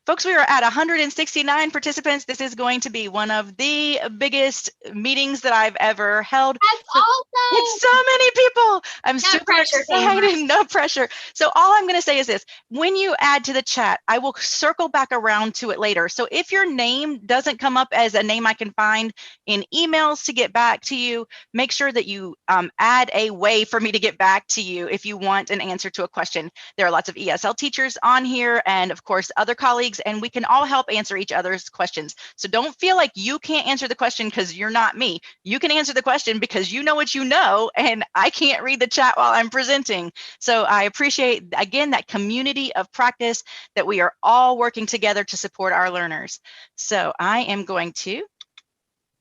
Folks, we are at 169 participants. This is going to be one of the biggest meetings that I've ever held. That's awesome. It's so many people. I'm No super pressure, excited. Tamara. No pressure. So all I'm going to say is this. When you add to the chat, I will circle back around to it later. So if your name doesn't come up as a name I can find in emails to get back to you, make sure that you add a way for me to get back to you if you want an answer to a question. There are lots of ESL teachers on here and of course other colleagues, and we can all help answer each other's questions. So don't feel like you can't answer the question because you're not me. You can answer the question because you know what you know, and I can't read the chat while I'm presenting. So I appreciate, again, that community of practice that we are all working together to support our learners. So I am going to.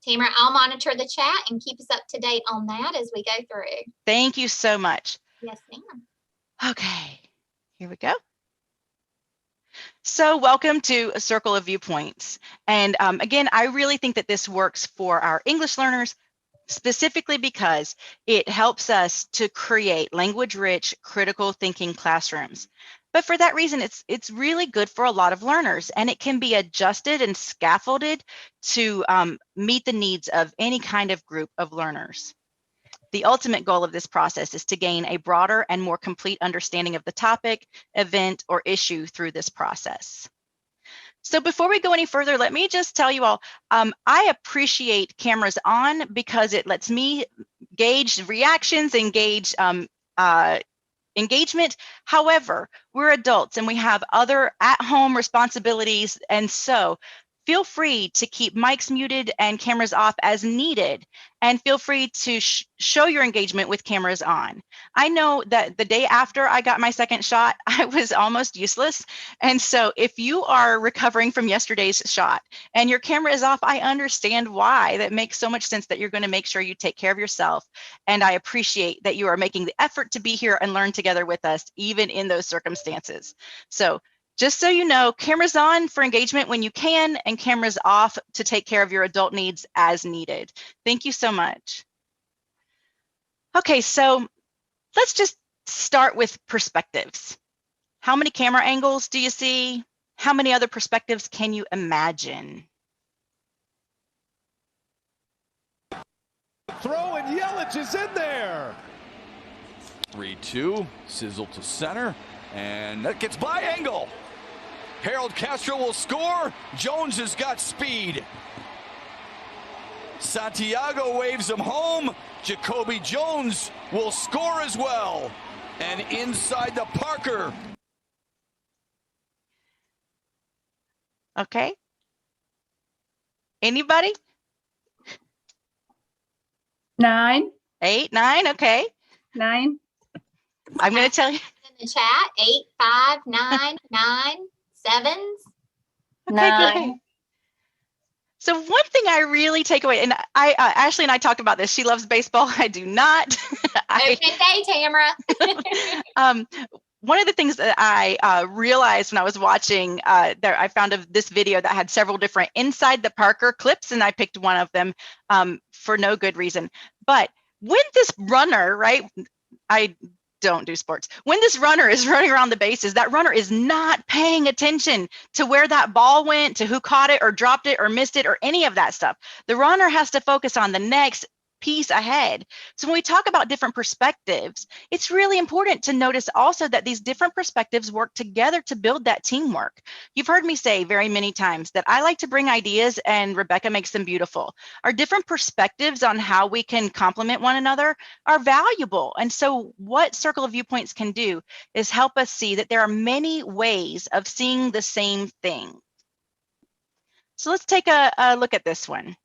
Tamara, I'll monitor the chat and keep us up to date on that as we go through. Thank you so much. Yes, ma'am. Okay, here we go. So welcome to A Circle of Viewpoints. And again, I really think that this works for our English learners, specifically because it helps us to create language-rich, critical thinking classrooms. But for that reason, it's really good for a lot of learners, and it can be adjusted and scaffolded to meet the needs of any kind of group of learners. The ultimate goal of this process is to gain a broader and more complete understanding of the topic, event, or issue through this process. So before we go any further, let me just tell you all, I appreciate cameras on because it lets me gauge reactions, engage engagement. However, we're adults and we have other at-home responsibilities, and so feel free to keep mics muted and cameras off as needed, and feel free to show your engagement with cameras on. I know that the day after I got my second shot, I was almost useless. And so if you are recovering from yesterday's shot and your camera is off, I understand why. That makes so much sense that you're going to make sure you take care of yourself. And I appreciate that you are making the effort to be here and learn together with us, even in those circumstances. So just so you know, cameras on for engagement when you can, and cameras off to take care of your adult needs as needed. Thank you so much. Okay, so let's just start with perspectives. How many camera angles do you see? How many other perspectives can you imagine? Throw, and Yelich is in there. 3-2, sizzle to center, and that gets by Engel. Harold Castro will score. Jones has got speed. Santiago waves him home. Jacoby Jones will score as well. And inside the Parker. Okay. Anybody? 9. 8, 9, okay. 9. I'm going to tell you. In the chat, 8, 5, 9, 9, 7s. Okay, 9. great. So one thing I really take away, and I Ashley and I talked about this. She loves baseball. I do not. Open day, Tamara. One of the things that I realized when I was watching, I found this video that had several different inside the Parker clips, and I picked one of them for no good reason. But when this runner, right, I don't do sports. When this runner is running around the bases, that runner is not paying attention to where that ball went, to who caught it or dropped it or missed it or any of that stuff. The runner has to focus on the next piece ahead. So when we talk about different perspectives, it's really important to notice also that these different perspectives work together to build that teamwork. You've heard me say very many times that I like to bring ideas and Rebecca makes them beautiful. Our different perspectives on how we can complement one another are valuable. And so what Circle of Viewpoints can do is help us see that there are many ways of seeing the same thing. So let's take a look at this one.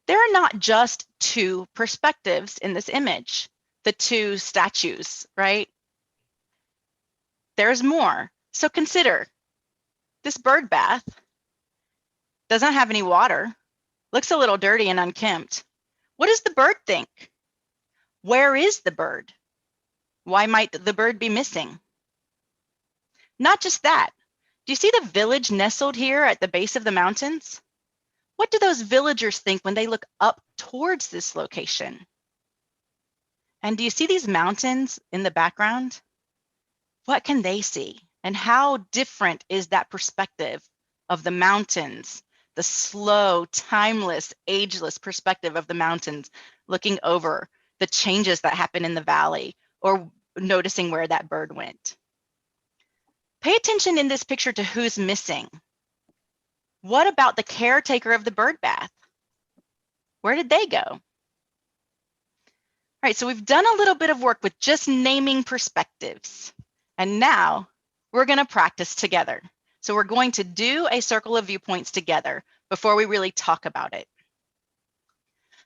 There are not just two perspectives in this image, the two statues, right? There's more. So consider this bird bath doesn't have any water, looks a little dirty and unkempt. What does the bird think? Where is the bird? Why might the bird be missing? Not just that. Do you see the village nestled here at the base of the mountains? What do those villagers think when they look up towards this location? And do you see these mountains in the background? What can they see? And how different is that perspective of the mountains, the slow, timeless, ageless perspective of the mountains, looking over the changes that happen in the valley or noticing where that bird went. Pay attention in this picture to who's missing. What about the caretaker of the bird bath? Where did they go? All right, so we've done a little bit of work with just naming perspectives. And now we're going to practice together. So we're going to do a circle of viewpoints together before we really talk about it.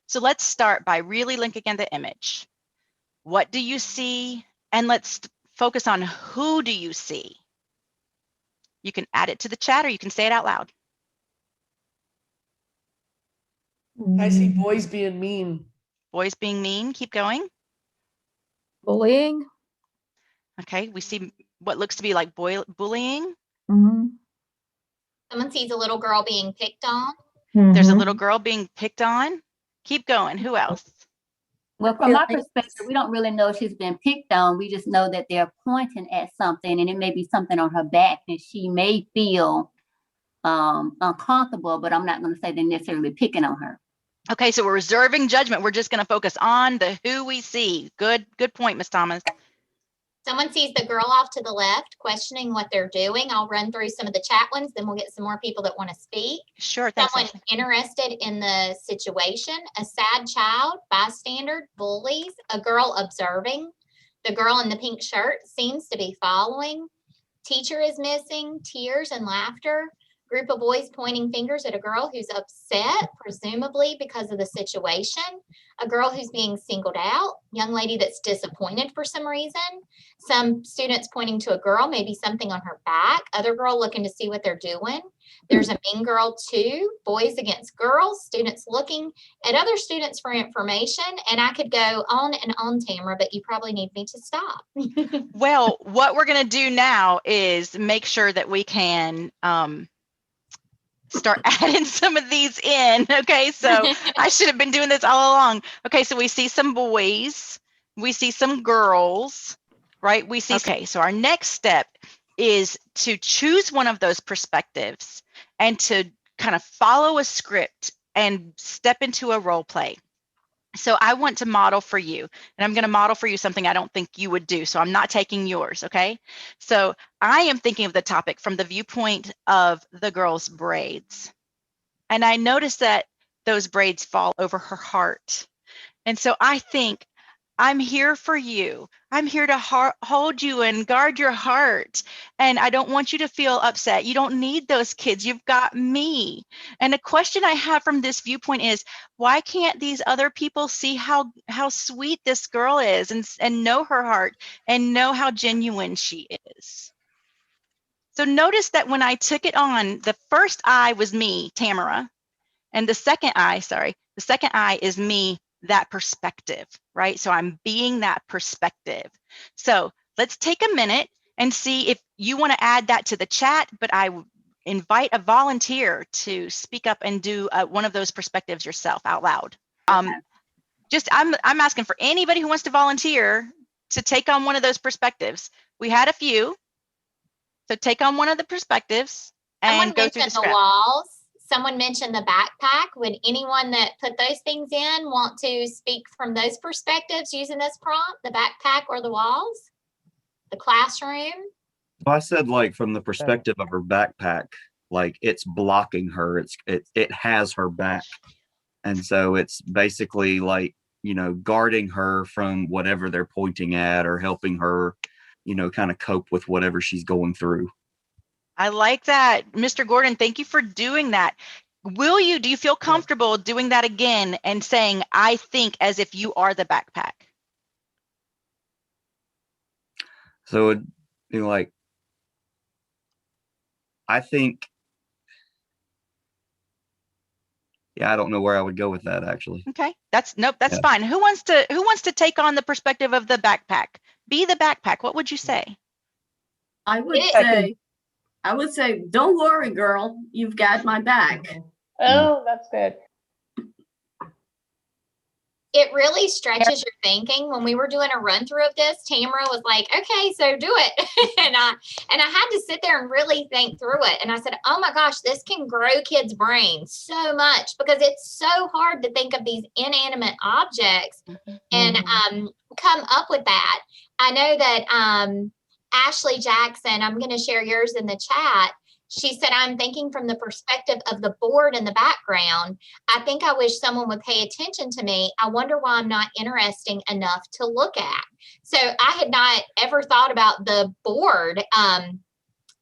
So let's start by really linking in the image. What do you see? And let's focus on who do you see? You can add it to the chat or you can say it out loud. I see boys being mean. Boys being mean, keep going. Bullying. Okay, we see what looks to be like bullying. Mhm. Someone sees a little girl being picked on. There's a Mhm. little girl being picked on. Keep going, who else? Well, from my Feelings. perspective, we don't really know if she's been picked on. We just know that they're pointing at something and it may be something on her back and she may feel uncomfortable, but I'm not going to say they're necessarily picking on her. Okay, so we're reserving judgment. We're just going to focus on the who we see. Good point, Ms. Thomas. Someone sees the girl off to the left, questioning what they're doing. I'll run through some of the chat ones, then we'll get some more people that want to speak. Sure, thanks. Someone interested in the situation, a sad child, bystander, bullies, a girl observing. The girl in the pink shirt seems to be following. Teacher is missing, tears and laughter. Group of boys pointing fingers at a girl who's upset, presumably because of the situation. A girl who's being singled out. Young lady that's disappointed for some reason. Some students pointing to a girl, maybe something on her back. Other girl looking to see what they're doing. There's a mean girl too. Boys against girls. Students looking at other students for information. And I could go on and on, Tamara, but you probably need me to stop. Well, what we're going to do now is make sure that we can start adding some of these in. Okay, so I should have been doing this all along. Okay, so we see some boys, we see some girls, right? We see. Okay, so our next step is to choose one of those perspectives and to kind of follow a script and step into a role play. So I want to model for you, and I'm going to model for you something I don't think you would do. So I'm not taking yours, okay? So I am thinking of the topic from the viewpoint of the girl's braids. And I noticed that those braids fall over her heart. And so I think, I'm here for you. I'm here to hold you and guard your heart. And I don't want you to feel upset. You don't need those kids. You've got me. And the question I have from this viewpoint is, why can't these other people see how sweet this girl is and know her heart and know how genuine she is? So notice that when I took it on, the first eye was me, Tamara. And the second eye is me, that perspective, right? So I'm being that perspective. So let's take a minute and see if you want to add that to the chat, but I invite a volunteer to speak up and do one of those perspectives yourself out loud. I'm asking for anybody who wants to volunteer to take on one of those perspectives. We had a few, so take on one of the perspectives and go through the script. Walls. Someone mentioned the backpack. Would anyone that put those things in want to speak from those perspectives using this prompt, the backpack or the walls, the classroom? Well, I said like from the perspective of her backpack, like it's blocking her. It has her back. And so it's basically like, you know, guarding her from whatever they're pointing at or helping her, you know, kind of cope with whatever she's going through. I like that. Mr. Gordon, thank you for doing that. Do you feel comfortable doing that again and saying, I think, as if you are the backpack? So it'd be like, I think, yeah, I don't know where I would go with that actually. Okay, that's fine. Who wants to take on the perspective of the backpack? Be the backpack. What would you say? I would say, don't worry, girl. You've got my back. Oh, that's good. It really stretches your thinking. When we were doing a run through of this, Tamara was like, okay, so do it. and I had to sit there and really think through it. And I said, oh my gosh, this can grow kids' brains so much, because it's so hard to think of these inanimate objects and come up with that. I know that Ashley Jackson, I'm going to share yours in the chat. She said, I'm thinking from the perspective of the board in the background. I think I wish someone would pay attention to me. I wonder why I'm not interesting enough to look at. So I had not ever thought about the board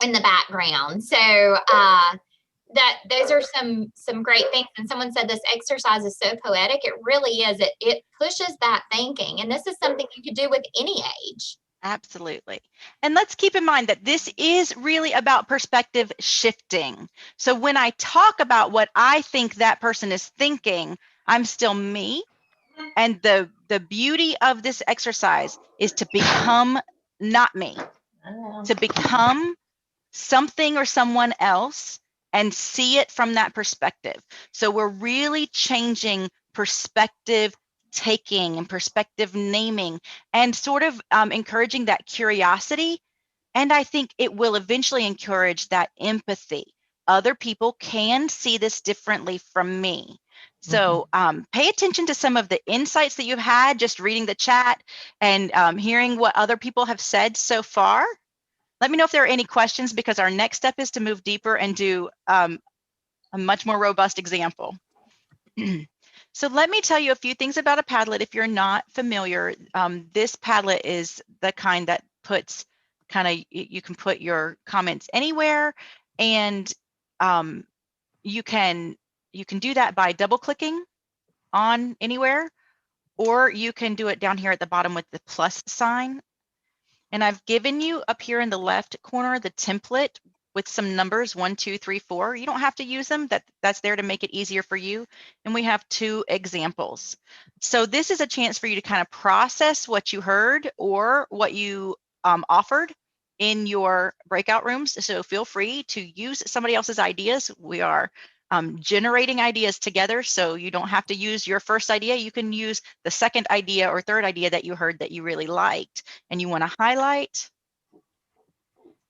in the background. So that those are some great things. And someone said this exercise is so poetic. It really is. It pushes that thinking. And this is something you could do with any age. Absolutely. And let's keep in mind that this is really about perspective shifting. So when I talk about what I think that person is thinking, I'm still me. And the beauty of this exercise is to become not me, to become something or someone else and see it from that perspective. So we're really changing perspective taking and perspective naming and sort of encouraging that curiosity. And I think it will eventually encourage that empathy. Other people can see this differently from me. So pay attention to some of the insights that you've had just reading the chat and hearing what other people have said so far. Let me know if there are any questions, because our next step is to move deeper and do a much more robust example. So let me tell you a few things about a Padlet. If you're not familiar, this Padlet is the kind that puts you can put your comments anywhere, and you can do that by double clicking on anywhere, or you can do it down here at the bottom with the plus sign. And I've given you up here in the left corner the template with some numbers 1, 2, 3, 4. You don't have to use them. That's there to make it easier for you. And we have 2 examples. So this is a chance for you to kind of process what you heard or what you offered in your breakout rooms. So feel free to use somebody else's ideas. We are generating ideas together, so you don't have to use your first idea. You can use the second idea or third idea that you heard that you really liked and you want to highlight.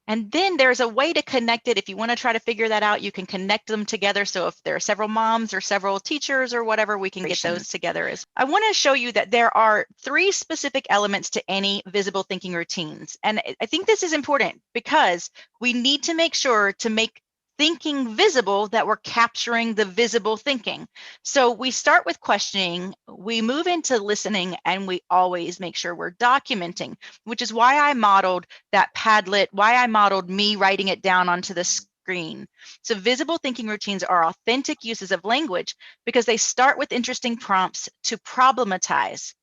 And then there's a way to connect it. If you want to try to figure that out, you can connect them together. So if there are several moms or several teachers or whatever, we can get those together. I want to show you that there are 3 specific elements to any visible thinking routines. And I think this is important because we need to make sure to make thinking visible that we're capturing the visible thinking. So we start with questioning, we move into listening, and we always make sure we're documenting, which is why I modeled that Padlet, why I modeled me writing it down onto the screen. So visible thinking routines are authentic uses of language because they start with interesting prompts to problematize.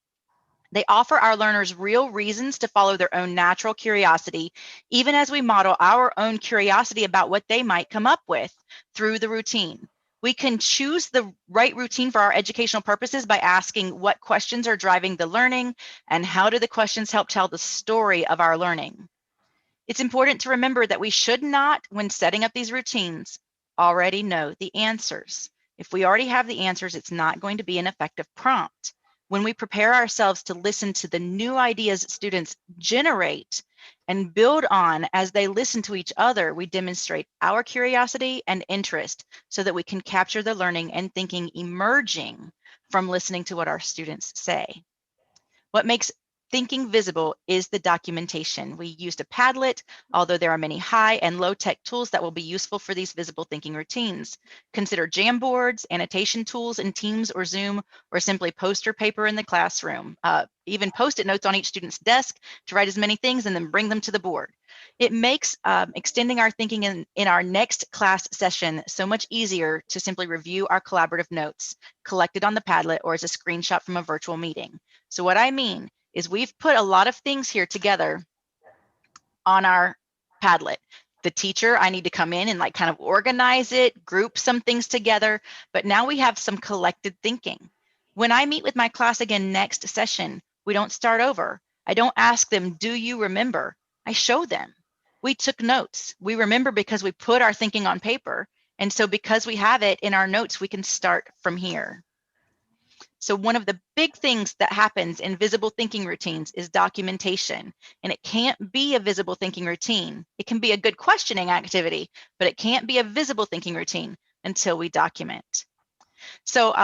They offer our learners real reasons to follow their own natural curiosity, even as we model our own curiosity about what they might come up with through the routine. We can choose the right routine for our educational purposes by asking what questions are driving the learning and how do the questions help tell the story of our learning. It's important to remember that we should not, when setting up these routines, already know the answers. If we already have the answers, it's not going to be an effective prompt. When we prepare ourselves to listen to the new ideas students generate and build on as they listen to each other, we demonstrate our curiosity and interest so that we can capture the learning and thinking emerging from listening to what our students say. What makes thinking visible is the documentation. We used a Padlet, although there are many high and low tech tools that will be useful for these visible thinking routines. Consider Jamboards, annotation tools in Teams or Zoom, or simply poster paper in the classroom. Even Post-it notes on each student's desk to write as many things and then bring them to the board. It makes extending our thinking in our next class session so much easier to simply review our collaborative notes collected on the Padlet or as a screenshot from a virtual meeting. So what I mean is we've put a lot of things here together on our Padlet. The teacher, I need to come in and like kind of organize it, group some things together, but now we have some collected thinking. When I meet with my class again next session, we don't start over. I don't ask them, do you remember? I show them. We took notes. We remember because we put our thinking on paper. And so because we have it in our notes, we can start from here. So one of the big things that happens in visible thinking routines is documentation. And it can't be a visible thinking routine. It can be a good questioning activity, but it can't be a visible thinking routine until we document. So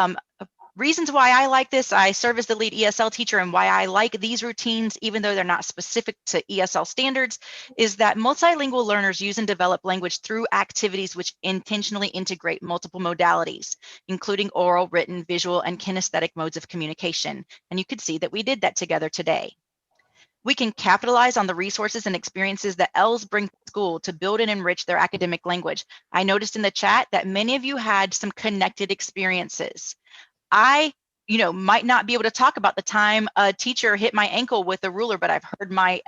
reasons why I like this, I serve as the lead ESL teacher, and why I like these routines, even though they're not specific to ESL standards, is that multilingual learners use and develop language through activities which intentionally integrate multiple modalities, including oral, written, visual, and kinesthetic modes of communication. And you could see that we did that together today. We can capitalize on the resources and experiences that ELs bring to school to build and enrich their academic language. I noticed in the chat that many of you had some connected experiences. I, might not be able to talk about the time a teacher hit my ankle with a ruler, but I've heard my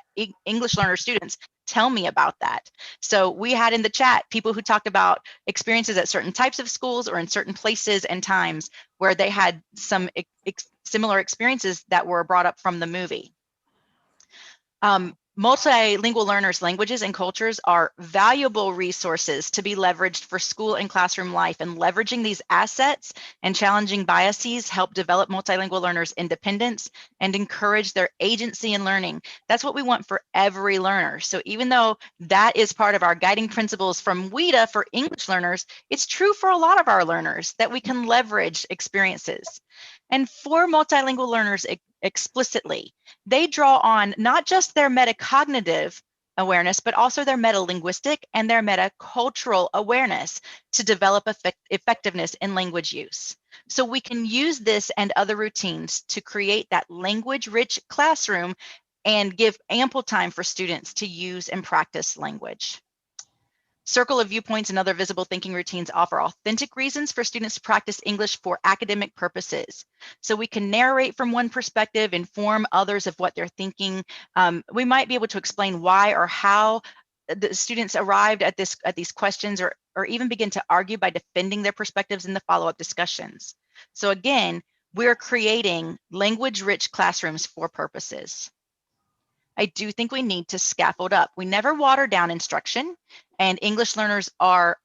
English learner students tell me about that. So we had in the chat people who talked about experiences at certain types of schools or in certain places and times where they had some similar experiences that were brought up from the movie. Multilingual learners' languages and cultures are valuable resources to be leveraged for school and classroom life, and leveraging these assets and challenging biases help develop multilingual learners' independence and encourage their agency in learning. That's what we want for every learner. So even though that is part of our guiding principles from WIDA for English learners, it's true for a lot of our learners that we can leverage experiences. And for multilingual learners explicitly, they draw on not just their metacognitive awareness, but also their metalinguistic and their metacultural awareness to develop effectiveness in language use. So we can use this and other routines to create that language-rich classroom and give ample time for students to use and practice language. Circle of viewpoints and other visible thinking routines offer authentic reasons for students to practice English for academic purposes. So we can narrate from one perspective, inform others of what they're thinking. We might be able to explain why or how the students arrived at these questions, or even begin to argue by defending their perspectives in the follow-up discussions. So again, we're creating language-rich classrooms for purposes. I do think we need to scaffold up. We never water down instruction, and English learners are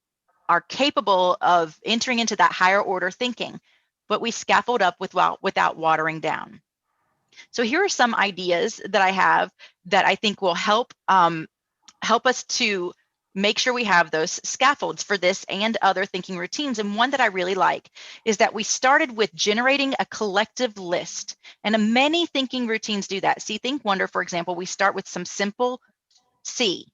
capable of entering into that higher order thinking, but we scaffold up without watering down. So here are some ideas that I have that I think will help us to make sure we have those scaffolds for this and other thinking routines. And one that I really like is that we started with generating a collective list. And many thinking routines do that. See, Think, Wonder, for example, we start with some simple see,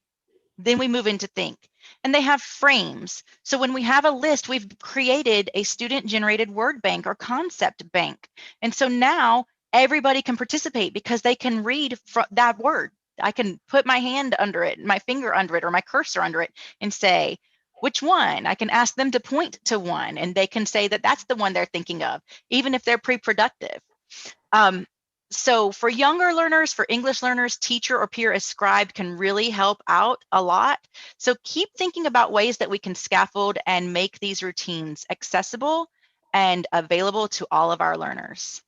then we move into think. And they have frames. So when we have a list, we've created a student-generated word bank or concept bank. And so now everybody can participate because they can read that word. I can put my hand under it, my finger under it, or my cursor under it and say, which one? I can ask them to point to one, and they can say that that's the one they're thinking of, even if they're pre-productive. So for younger learners, for English learners, teacher or peer as scribed can really help out a lot. So keep thinking about ways that we can scaffold and make these routines accessible and available to all of our learners.